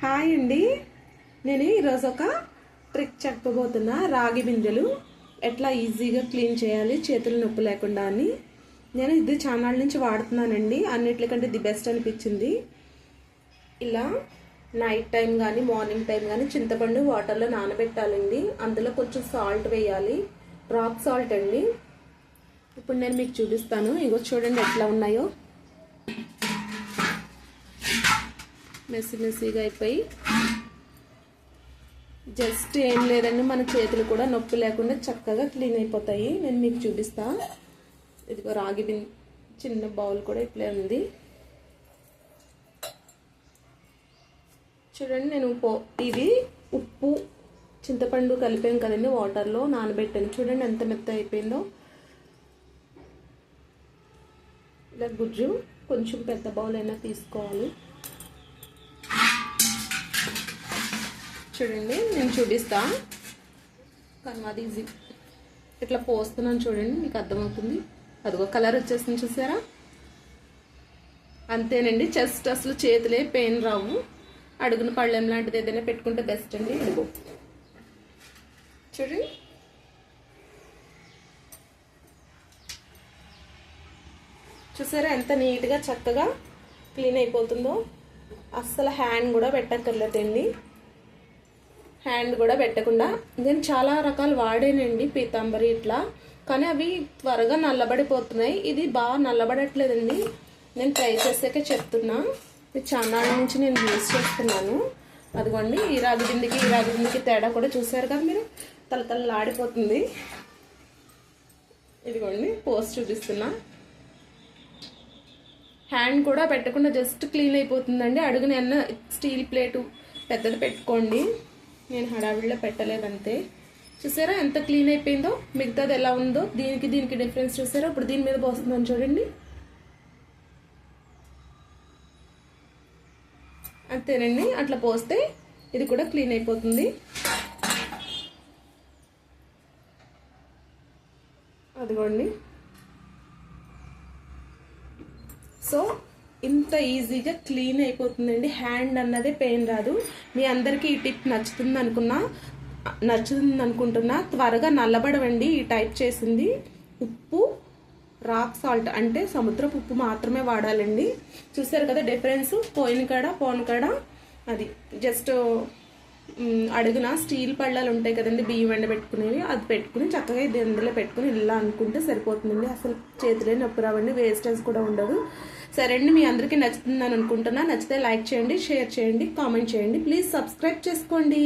Hi అండి, నేను ఈరోజు ఒక ట్రిక్ చెప్పబోతున్నా. రాగి బిందెలు ఎట్లా ఈజీగా క్లీన్ చేయాలి చేతులు నొప్పి లేకుండా అని. నేను ఇది ఛానల్ నుంచి వాడుతున్నానండి. అన్నిటికంటే ది బెస్ట్ అనిపించింది. ఇలా నైట్ టైం కానీ మార్నింగ్ టైం కానీ చింతపండు వాటర్లో నానబెట్టాలండి. అందులో కొంచెం సాల్ట్ వేయాలి, రాక్ సాల్ట్ అండి. ఇప్పుడు నేను మీకు చూపిస్తాను. ఇగో చూడండి ఎట్లా ఉన్నాయో. మెస్సీగా అయిపోయి జస్ట్ ఏం లేదండి, మన చేతులు కూడా నొప్పి లేకుండా చక్కగా క్లీన్ అయిపోతాయి. నేను మీకు చూపిస్తా. ఇదిగో రాగి చిన్న బౌల్ కూడా ఇట్లే ఉంది చూడండి. నేను ఇది ఉప్పు చింతపండు కలిపాం కదండి, వాటర్లో నానబెట్టాను. చూడండి ఎంత మెత్త అయిపోయిందో. ఇలా గుజ్జు కొంచెం పెద్ద బౌల్ అయినా తీసుకోవాలి. చూడండి నేను చూపిస్తా, కానీ అది ఈజీ. ఇట్లా పోస్తున్నాను చూడండి, మీకు అర్థమవుతుంది. అదిగో కలర్ వచ్చేసింది చూసారా. అంతేనండి, జస్ట్ అసలు చేతులే పెయిన్ రావు. అడుగున పళ్ళెం లాంటిది ఏదైనా పెట్టుకుంటే బెస్ట్ అండి. ఇదిగో చూడండి, చూసారా ఎంత నీట్గా చక్కగా క్లీన్ అయిపోతుందో. అస్సలు హ్యాండ్ కూడా పెట్టక్కర్లేదండి. హ్యాండ్ కూడా పెట్టకుండా నేను చాలా రకాలు వాడానండి, పీతాంబరి ఇట్లా, కానీ అవి త్వరగా నల్లబడిపోతున్నాయి. ఇది బాగా నల్లబడట్లేదండి. నేను ట్రై చేసాకే చెప్తున్నా. ఇది ఛానల్ నుంచి నేను యూజ్ చేస్తున్నాను. అదిగోండి, ఈ రాగి బిందెకి తేడా కూడా చూసారు కదా మీరు. తలతలలాడిపోతుంది. ఇదిగోండి పోస్ట్ చూపిస్తున్నా. హ్యాండ్ కూడా పెట్టకుండా జస్ట్ క్లీన్ అయిపోతుందండి. అడుగున ఎన్న స్టీల్ ప్లేటు పెద్దది పెట్టుకోండి. నేను హడావిడిలో పెట్టలేదంతే. చూసారా ఎంత క్లీన్ అయిపోయిందో. మిగతాది ఎలా ఉందో దీనికి డిఫరెన్స్ చూసారా. ఇప్పుడు దీని మీద పోస్తున్నాను చూడండి. అంతేనండి, అట్లా పోస్తే ఇది కూడా క్లీన్ అయిపోతుంది. అదిగోండి. సో ఇంత ఈజీగా క్లీన్ అయిపోతుందండి. హ్యాండ్ అన్నదే పెయిన్ రాదు. మీ అందరికీ ఈ టిప్ నచ్చుతుంది అనుకుంటున్నా. త్వరగా నల్లబడవండి ఈ టైప్ చేసింది. ఉప్పు రాక్ సాల్ట్ అంటే సముద్రపు ఉప్పు మాత్రమే వాడాలండి. చూసారు కదా డిఫరెన్స్. పోయిన కాడ అది జస్ట్ అడుగున స్టీల్ పళ్ళాలు ఉంటాయి కదండి, బియ్యం ఎండబెట్టుకునేవి. అది పెట్టుకుని చక్కగా ఇది అందులో పెట్టుకుని ఇలా అనుకుంటే సరిపోతుందండి. అసలు చేతులే నొప్పి రావండి, వేస్టేజ్ కూడా ఉండదు. సరే అండి, మీ అందరికీ నచ్చుతుందని అనుకుంటున్నా. నచ్చితే లైక్ చేయండి, షేర్ చేయండి, కామెంట్ చేయండి. ప్లీజ్ సబ్స్క్రైబ్ చేసుకోండి.